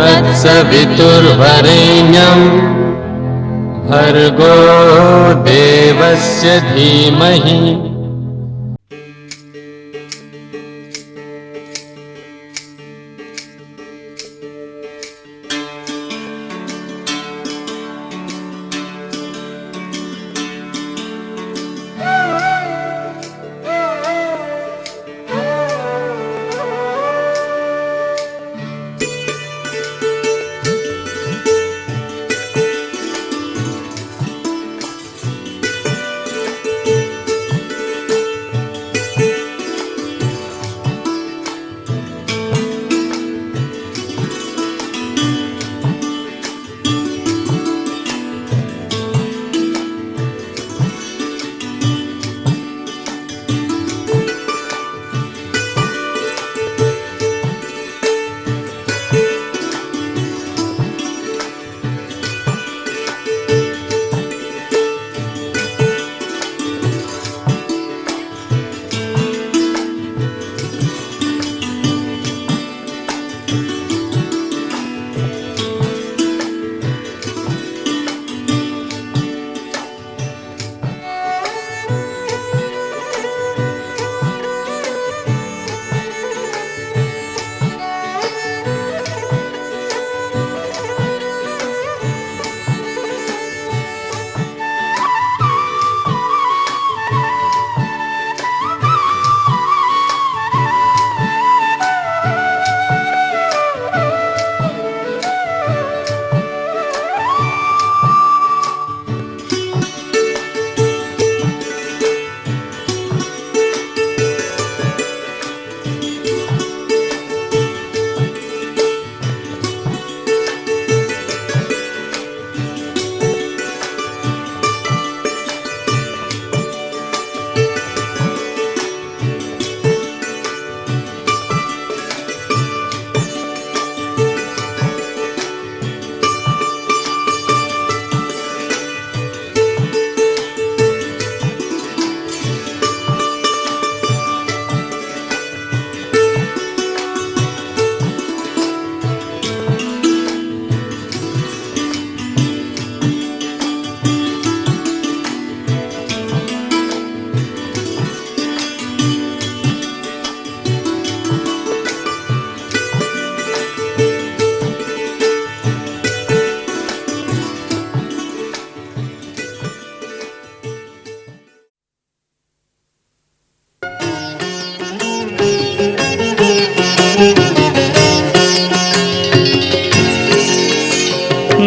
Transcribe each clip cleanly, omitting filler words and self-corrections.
तत्सवितुर्वरेण्यं भर्गो देवस्य धीमहि।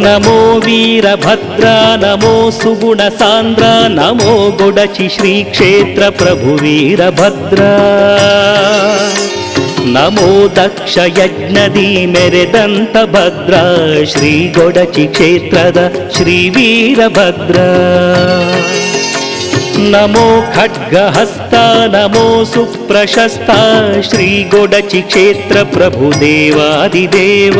नमो वीरभद्र नमो सुगुणसान्द्र नमो गोडचि श्रीक्षेत्र प्रभु वीरभद्र नमो दक्ष यज्ञदी मेरेದಂತ ಭದ್ರ ಶ್ರೀ ಗೊಡಚಿ ಕ್ಷೇತ್ರದ ಶ್ರೀ ವೀರಭದ್ರ नमो खड्गहस्त नमो सुप्रशस्त श्री गोडचि क्षेत्र प्रभु देवादिदेव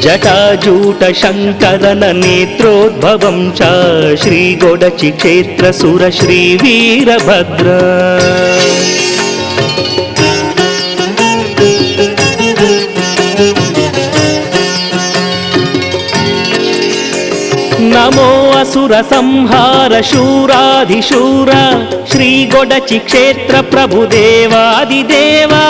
जटाजूट शंकरन नेत्रोद्भवं च श्री गोडचि क्षेत्र सुर श्री वीरभद्र नमो असुर संहार शूराधिशूर श्री गोडचि क्षेत्र प्रभु देवादिदेवा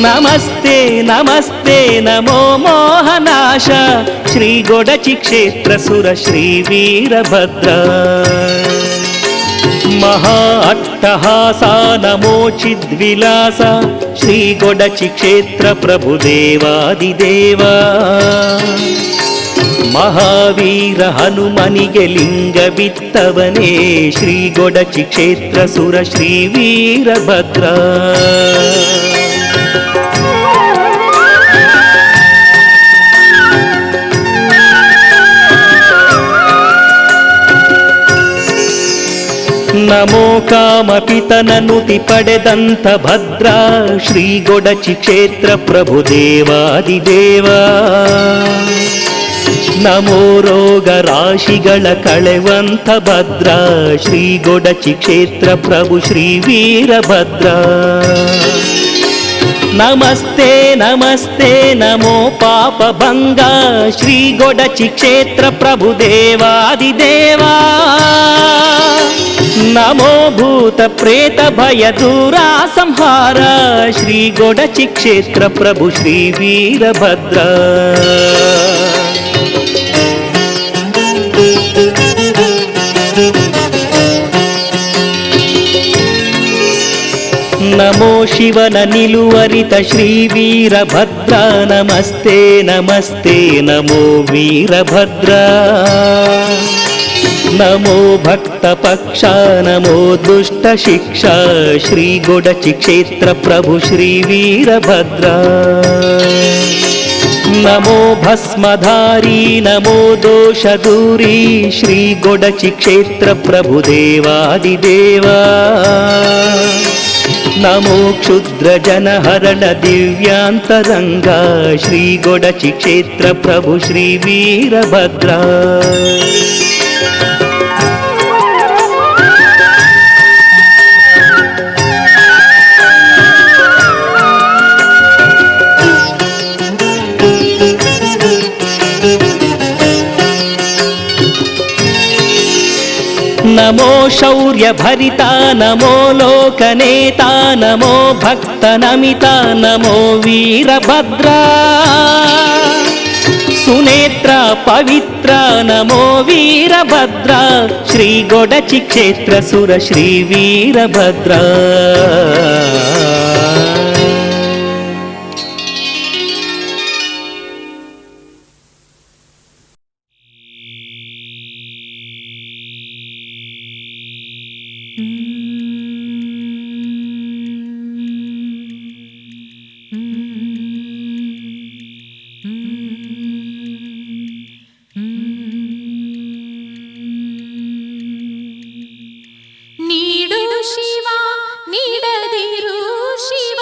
नमस्ते नमस्ते नमो मोहनाश श्री गोडचि क्षेत्र सुर श्री वीरभद्र महा अट्टहास नमो चिद्विलास श्री गोडचि क्षेत्र प्रभु देवादिदेवा महावीर हनुमनिगे लिंग बित्तवने श्री गोडचि क्षेत्र सुर श्री वीरभद्र नमो कामपितननुति पडेದಂತ भद्र श्री गोडचि क्षेत्र प्रभु देवादिदेवा नमो रोग राशिगळ कಳೆವಂತ भद्र श्री गोडचि क्षेत्र प्रभु श्री वीरभद्र ನಮಸ್ತೆ ನಮಸ್ತೆ ನಮೋ ಪಾಪ ಭಂಗ ಶ್ರೀ ಗೊಡಚಿ ಕ್ಷೇತ್ರ ಪ್ರಭು ದೇವಾದಿದೇವಾ ನಮೋ ಭೂತ ಪ್ರೇತ ಭಯ ದೂರ ಸಂಹಾರ ಶ್ರೀ ಗೊಡಚಿ ಕ್ಷೇತ್ರ ಪ್ರಭು ಶ್ರೀ ವೀರಭದ್ರ ನಮೋ ಶಿವನ ನಿಲುವರಿತ ಶ್ರೀ ವೀರಭದ್ರ ನಮಸ್ತೆ ನಮಸ್ತೆ ನಮೋ ವೀರಭದ್ರ ನಮೋ ಭಕ್ತ ಪಕ್ಷ ನಮೋ ದುಷ್ಟ ಶಿಕ್ಷಾ ಶ್ರೀ ಗೊಡಚಿ ಕ್ಷೇತ್ರ ಪ್ರಭು ಶ್ರೀ ವೀರಭದ್ರ ನಮೋ ಭಸ್ಮಧಾರಿ ನಮೋ ದೋಷ ದೂರಿ ಶ್ರೀ ಗೊಡಚಿ ಕ್ಷೇತ್ರ ಪ್ರಭು ದೇವಾದಿದೇವಾ ನಮೋ ಕ್ಷುದ್ರ ಜನಹರಣ ದಿವ್ಯಾಂತರಂಗ ಶ್ರೀ ಗೊಡಚಿ ಕ್ಷೇತ್ರ ಪ್ರಭು ಶ್ರೀ ವೀರಭದ್ರ ನಮೋ ಶೌರ್ಯ ಭರಿತ ನಮೋ ಲೋಕನೇತ ನಮೋ ಭಕ್ತ ನಮಿತ ನಮೋ ವೀರಭದ್ರ ಸುನೇತ್ರ ಪವಿತ್ರ ನಮೋ ವೀರಭದ್ರ ಶ್ರೀ ಗೊಡಚಿ ಕ್ಷೇತ್ರ ಸುರ ಶ್ರೀ ವೀರಭದ್ರ ನೀಡು ಶಿವ ನೀಡದಿರು ಶಿವ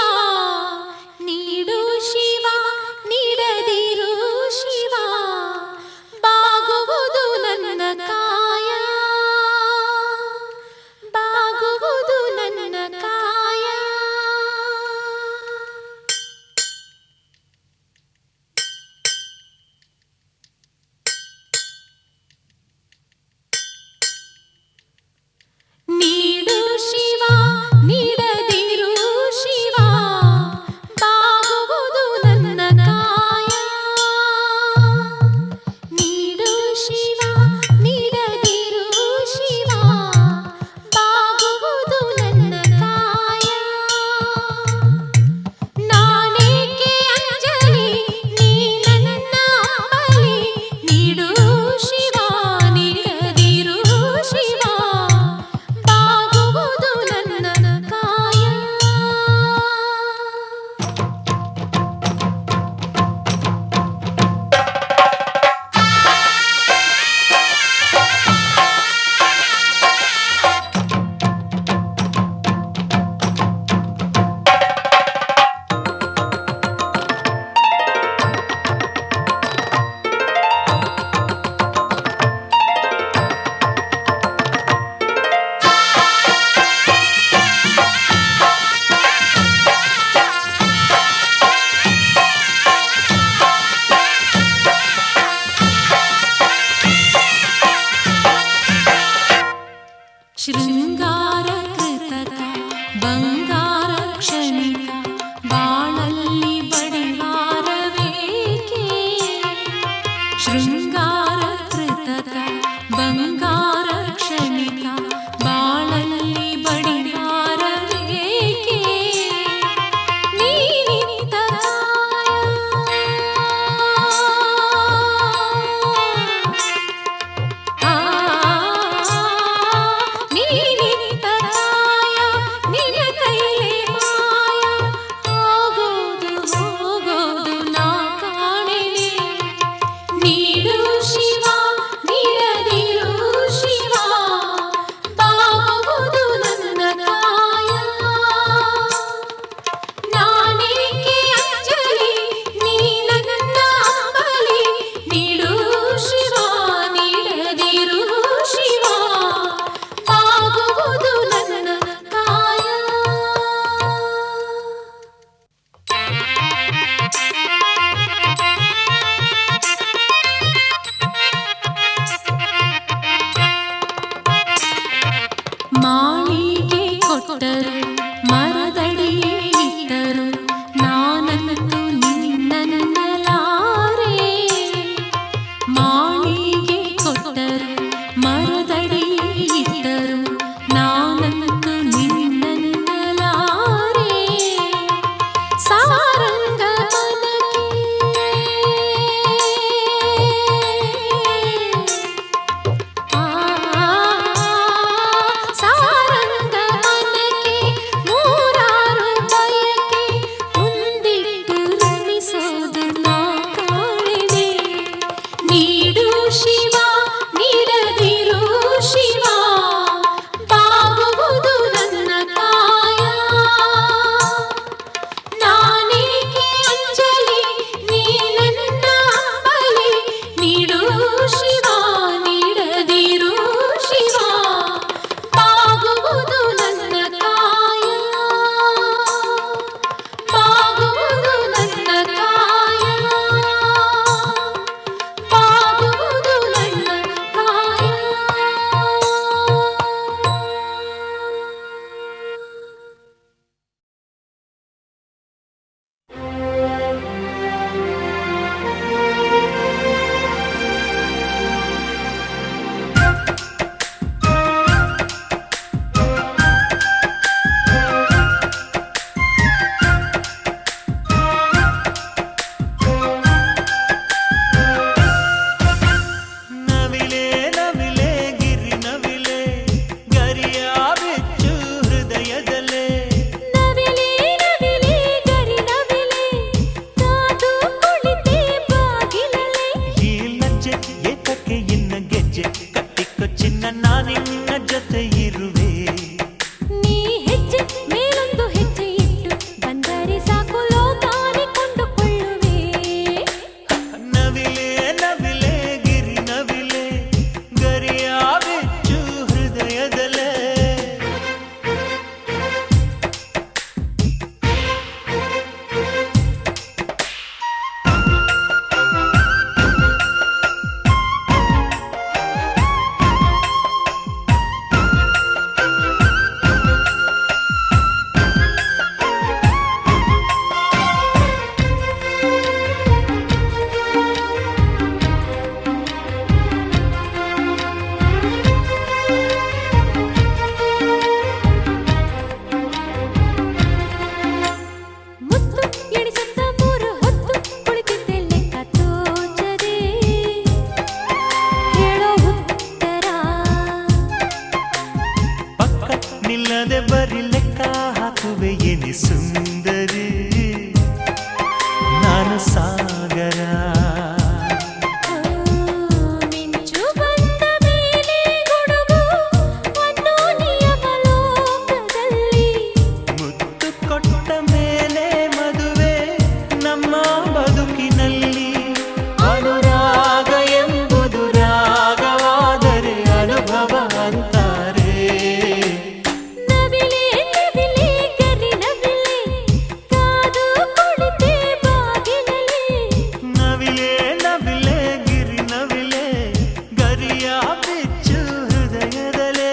ಬದುಕಿನಲ್ಲಿ ಅನುರಾಗ ಎಂಬುದು ರಾಗವಾದರೆ ಅನುಭವ ಅಂತಾರೆ. ನವಿಲೆ ನವಿಲೆ ಗರಿ ನವಿಲೆ ಕಾದು ಕುಳಿತೆ ಬಾಗಿಲಲ್ಲಿ. ನವಿಲೆ ನವಿಲೆ ಗಿರಿ ನವಿಲೆ ಗರಿಯ ಬಿಚ್ಚು ಹೃದಯದಲೇ.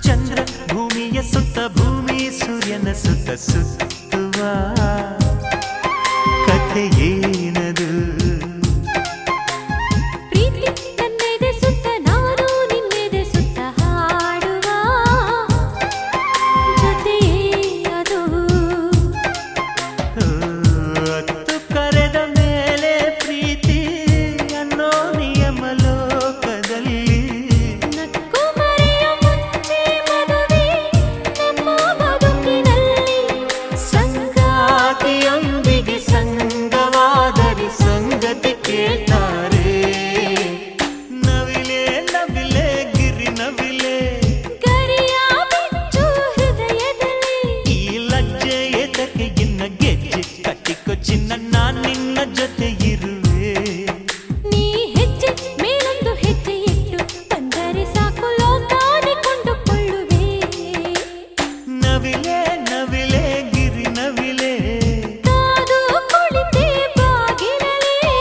ಚಂದ್ರ ಭೂಮಿಯ ಸುತ್ತ ಭೂಮಿ ಸೂರ್ಯನ ಸುತ್ತ ಸುತ್ತುವ ಕಥೆ ಏನದು? ಪ್ರೀತಿ ನನ್ನೆದೆ ಸುತ್ತ ನಾನು ನಿನ್ನೆದೆ ಸುತ್ತ ಹಾಡುವ ಜೊತೆಯೇ ಅದು. ಅತ್ತು ಕರೆದ ಮೇಲೆ ಪ್ರೀತಿ ಅನ್ನೋ ನಿಯಮ ಲೋಕದಲ್ಲಿ. ನಕ್ಕು ಮರೆಯ ಮುಂಚೆ ಮದುವೆ ನಮ್ಮ ಬದುಕಿನಲ್ಲಿ. ಸಂಗಾತಿಯೊಂದಿಗೆ ಸಂಗವಾದರೆ ಸಂಗತಿ ಕೇಳ್ತಾರೆ. ನವಿಲೆ ನವಿಲೆ ಗಿರಿ ನವಿಲೆ ಗರಿಯ ಬಿಚ್ಚು ಹೃದಯದಲ್ಲಿ. ಈ ಲಜ್ಜೆ ಎದಕ್ಕೆ ಇನ್ನ ಗೆಜ್ಜೆ ಕಟ್ಟಿಕೊ ಚಿನ್ನ ನಾನ್ ನಿನ್ನ ಜೊತೆ ಇರುವೆ. ನೀ ಹೆಜ್ಜೆ ಮೇಲೊಂದು ಹೆಜ್ಜೆ ಇಟ್ಟು ಬಂದರೆ ಸಾಕು ಲೋಕಾನೆ ಕೊಂಡುಕೊಳ್ಳುವೆ. ನವಿಲೆ ನವಿಲೆ ಗಿರಿ ನವಿಲೆ ಕಾದು ಕುಳಿತೆ ಬಾಗಿಲಲ್ಲಿ.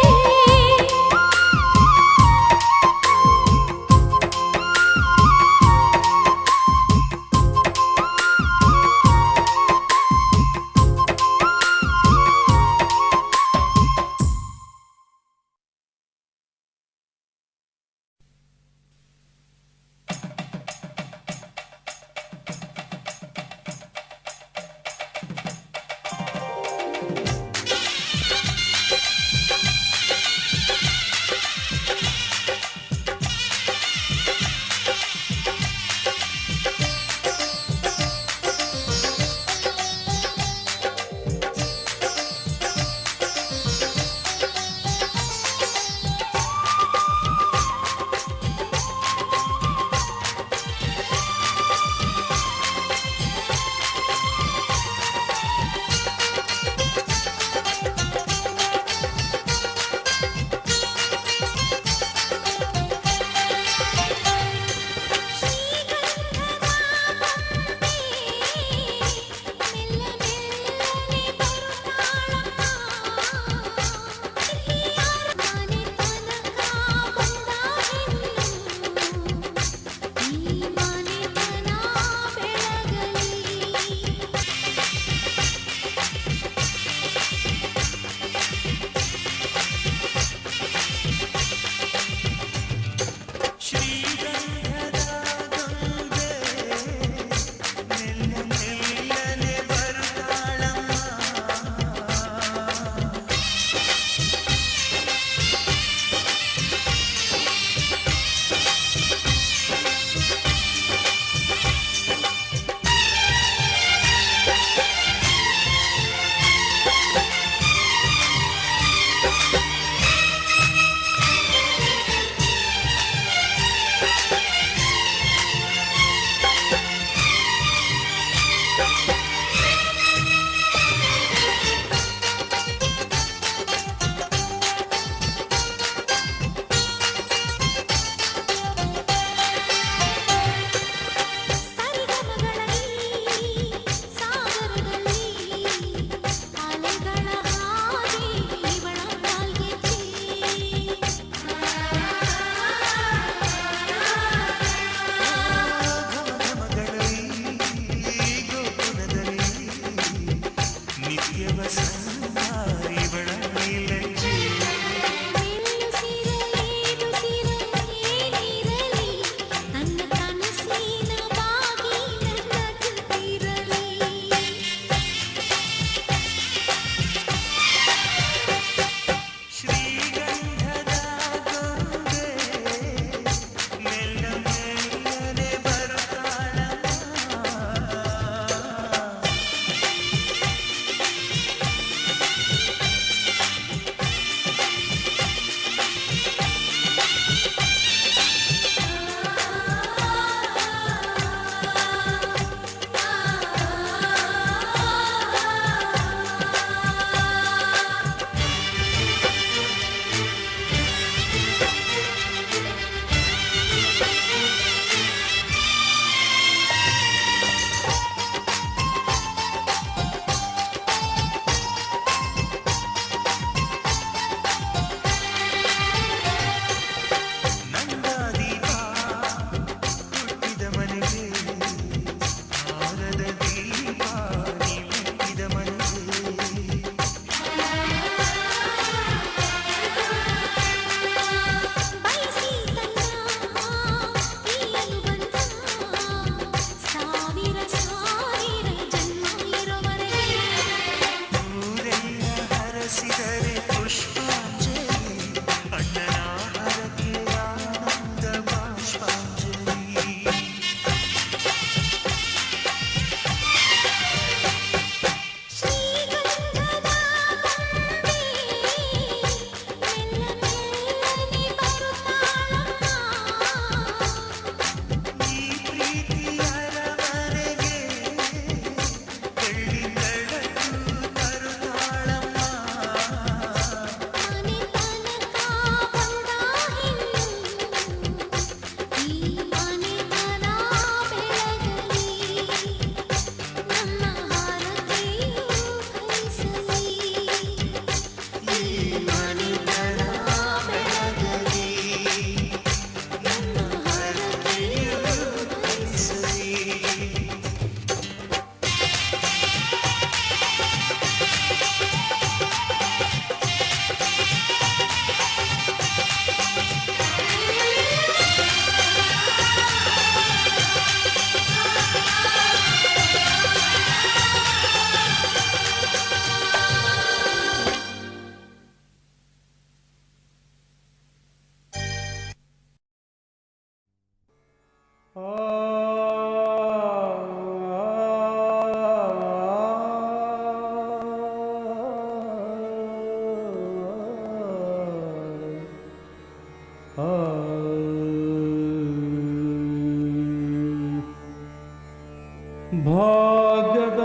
ಭಾಗ್ಯದ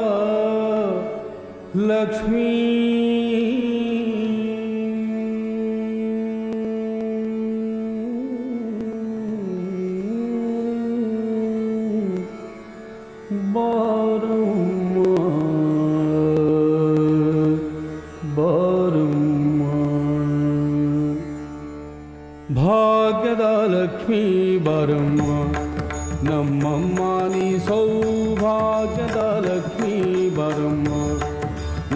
ಲಕ್ಷ್ಮೀ ಬಾರಮ್ಮ ಬಾರಮ್ಮ ಭಾಗ್ಯದ ಲಕ್ಷ್ಮೀ ಬಾರಮ್ಮ ನಮ್ಮಮ್ಮ ನೀ ಸೌಭಾಗ್ಯದ ಲಕ್ಷ್ಮೀ ಬಾರಮ್ಮ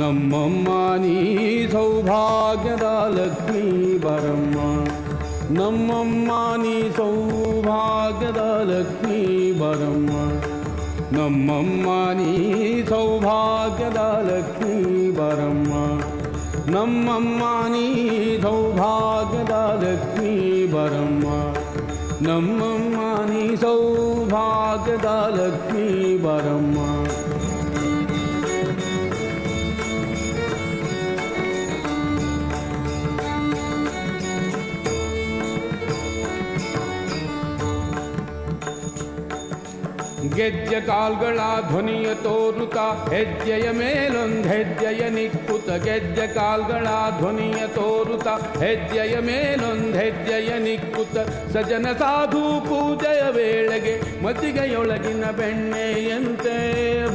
ನಮ್ಮಮ್ಮ ನೀ ಸೌಭಾಗ್ಯದ ಲಕ್ಷ್ಮೀ ಬಾರಮ್ಮ ನಮ್ಮಮ್ಮ ನೀ ಸೌಭಾಗ್ಯದ ಲಕ್ಷ್ಮೀ ಬಾರಮ್ಮ ನಮ್ಮಮ್ಮ ನೀ ಸೌಭಾಗ್ಯದ ಲಕ್ಷ್ಮೀ ಬಾರಮ್ಮ ನಮ್ಮಮ್ಮ ನೀ ಸೌಭಾಗ್ಯದ ಲಕ್ಷ್ಮೀ ಬಾರಮ್ಮ ನಮ್ಮಮ್ಮ ನೀ ಸೌಭಾಗ್ಯದ ಲಕ್ಷ್ಮೀ ಬಾರಮ್ಮ ಗೆಜ್ಜೆ ಕಾಲ್ಗಳ ಧ್ವನಿಯ ತೋರುತ್ತ ಹೆಜ್ಜೆಯ ಮೇಲೊಂದು ಹೆಜ್ಜೆಯ ನಿಕ್ಕುತ್ತ ಗೆಜ್ಜೆ ಕಾಲ್ಗಳ ಧ್ವನಿಯ ತೋರುತ್ತ ಹೆಜ್ಜೆಯ ಮೇಲೊಂದು ಹೆಜ್ಜೆಯ ನಿಕ್ಕುತ್ತ ಸಜನ ಸಾಧು ಪೂಜೆಯ ವೇಳೆಗೆ ಮತಿಗೆಯೊಳಗಿನ ಬೆಣ್ಣೆಯಂತೆ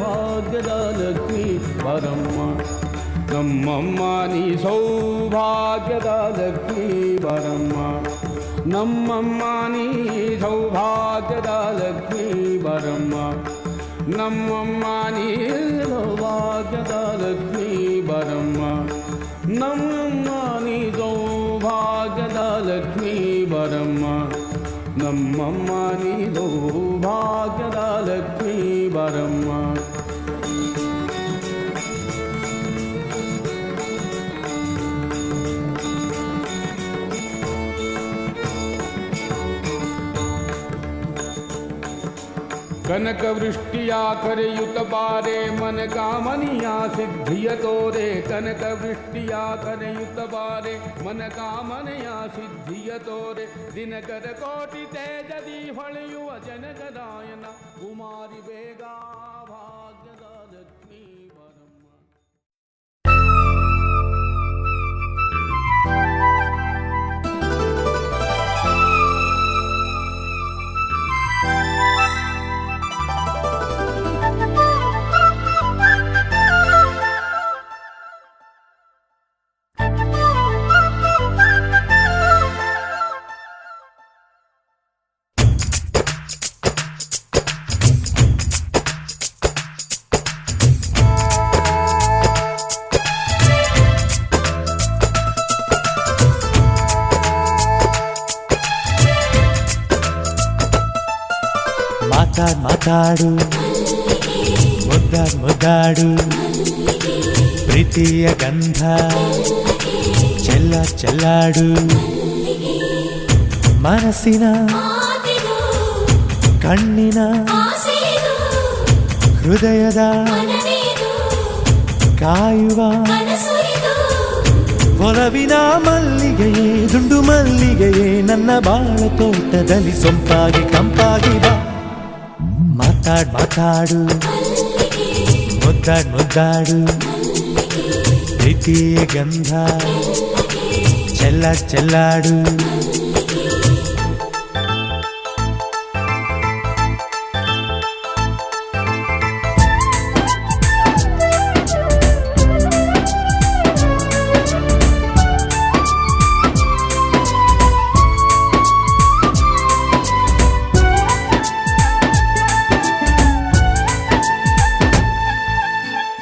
ಭಾಗ್ಯದ ಲಕ್ಷ್ಮೀ ಬಾರಮ್ಮ ನಮ್ಮಮ್ಮ ನೀ ಸೌಭಾಗ್ಯದ ಲಕ್ಷ್ಮೀ ಬಾರಮ್ಮ ನಮ್ಮಮ್ಮ ನೀ ಸೌಭಾಗ್ಯದ ಲಕ್ಷ್ಮೀ ಬಾರಮ್ಮ ನಮ್ಮಮ್ಮ ನೀ ಸೌಭಾಗ್ಯದ ಲಕ್ಷ್ಮೀ ಬಾರಮ್ಮ ನಮ್ಮಮ್ಮ ನೀ ಸೌಭಾಗ್ಯದ ಲಕ್ಷ್ಮೀ ಬಾರಮ್ಮ ನಮ್ಮಮ್ಮ ನೀ ಸೌಭಾಗ್ಯದ ಲಕ್ಷ್ಮೀ ಬಾರಮ್ಮ ಕನಕ ವೃಷ್ಟಿಯ ಕರೆಯುತ್ತ ಬಾರೆ ಮನ ಕಾಮನಿಯ ಸಿದ್ಧಿಯ ತೋರೆ ಕನಕ ವೃಷ್ಟಿಯ ಕರೆಯುತ್ತ ಬಾರೆ ಮನ ಕಾಮನೆಯ ಸಿದ್ಧಿಯ ತೋರೆ ದಿನಕರ ಕೋಟಿ ತೇಜದಿ ಹೊಳೆಯುವ ಜನಕರಾಯನ ಕುಮಾರಿ ಬೇಗ ಭಾಗ್ಯದ ಲಕ್ಷ್ಮೀ ಬಾರಮ್ಮ ಮಾತಾಡು ಮುದ್ದಾಡು ಪ್ರೀತಿಯ ಗಂಧ ಚೆಲ್ಲಾಡು ಮನಸ್ಸಿನ ಕಣ್ಣಿನ ಹೃದಯದ ಕಾಯುವ ಒಲವಿನ ಮಲ್ಲಿಗೆಯೇ ದುಂಡು ಮಲ್ಲಿಗೆಯೇ ನನ್ನ ಬಾಳ ತೋಟದಲ್ಲಿ ಸೊಂಪಾಗಿ ಕಂಪಾಗಿ ಬಾ ಮಾತಾಡು ಮುದ್ದಾಡು ಪ್ರೀತಿಯ ಗಂಧ ಚೆಲ್ಲಾಡು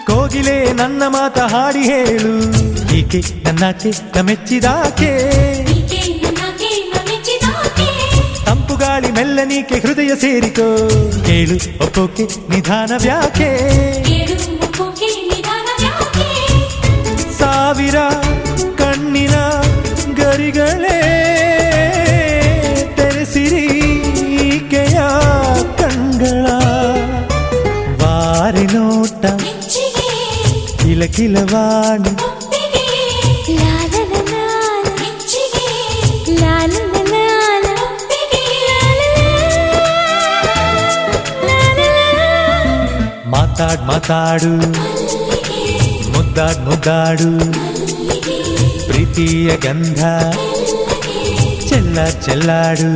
ಕೋಗಿಲೆ ನನ್ನ ಮಾತ ಹಾಡಿ ಹೇಳು ಈಕೆ ನನ್ನಾಕೆ ಮೆಚ್ಚಿದಾಕೆ ತಂಪು ಗಾಳಿ ಮೆಲ್ಲನೀಕೆ ಹೃದಯ ಸೇರಿಕೋ ಕೇಳು ಒಪ್ಪೋಕೆ ನಿಧಾನವ್ಯಾಕೆ ಸಾವಿರ ಕಣ್ಣಿನ ಗರಿಗಳೇ ತೆರೆಸಿರಿ ಈಕೆಯ ಕೋಕಿಲವಾಣಿ ಮಾತಾಡ್ ಮಾತಾಡು ಮುದ್ದಾಡ್ ಮುದ್ದಾಡು ಪ್ರೀತಿಯ ಗಂಧ ಚೆಲ್ಲ ಚೆಲ್ಲಾಡು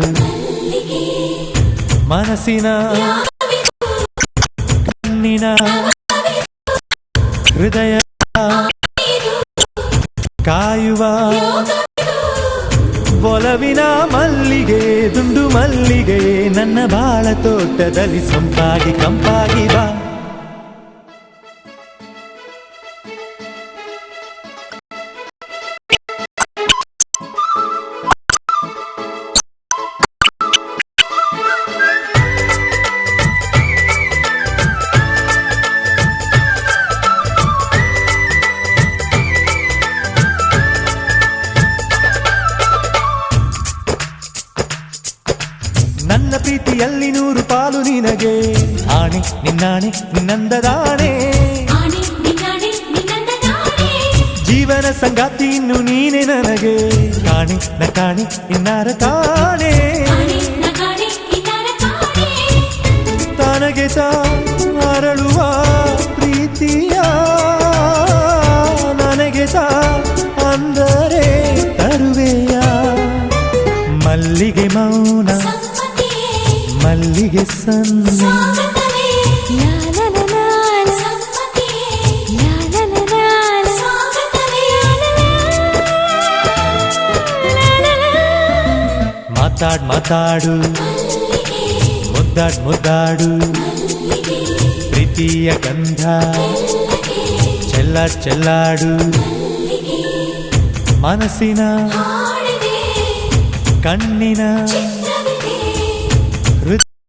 ಮನಸ್ಸಿನ ಕಣ್ಣಿನ ಹೃದಯ ಕಾಯುವ ಒಲವಿನ ಮಲ್ಲಿಗೆ ದುಂಡು ಮಲ್ಲಿಗೆ ನನ್ನ ಬಾಳ ತೋಟದಲ್ಲಿ ಸೊಂಪಾಗಿ ಕಂಪಾಗಿ ಬಾ ನನ್ನ ಪ್ರೀತಿಯಲ್ಲಿ 100 ಪಾಲು ನಿನಗೆ ಆಣೆ ನಿನ್ನಾಣೆ ನಿನ್ನಂದದಾಣೆ ಜೀವನ ಸಂಗಾತಿ ಇನ್ನು ನೀನೆ ನನಗೆ ಕಾಣೆ ನ ಕಾಣೆ ಇನ್ನಾರ ಕಾಣೆ ತನಗೆ ಅರಳುವ ಪ್ರೀತಿಯ ನನಗೆ ಅಂದರೆ ತರುವೆಯ ಮಲ್ಲಿಗೆ ಮೌನ ಮಲ್ಲಿಗೆ ಸನ್ನೆ ಮಾತಾಡ್ ಮಾತಾಡು ಮುದ್ದಾಡ್ ಮುದ್ದಾಡು ಪ್ರೀತಿಯ ಗಂಧ ಚೆಲ್ಲಾಡ್ ಚೆಲ್ಲಾಡು ಮನಸ್ಸಿನ ಕಣ್ಣಿನ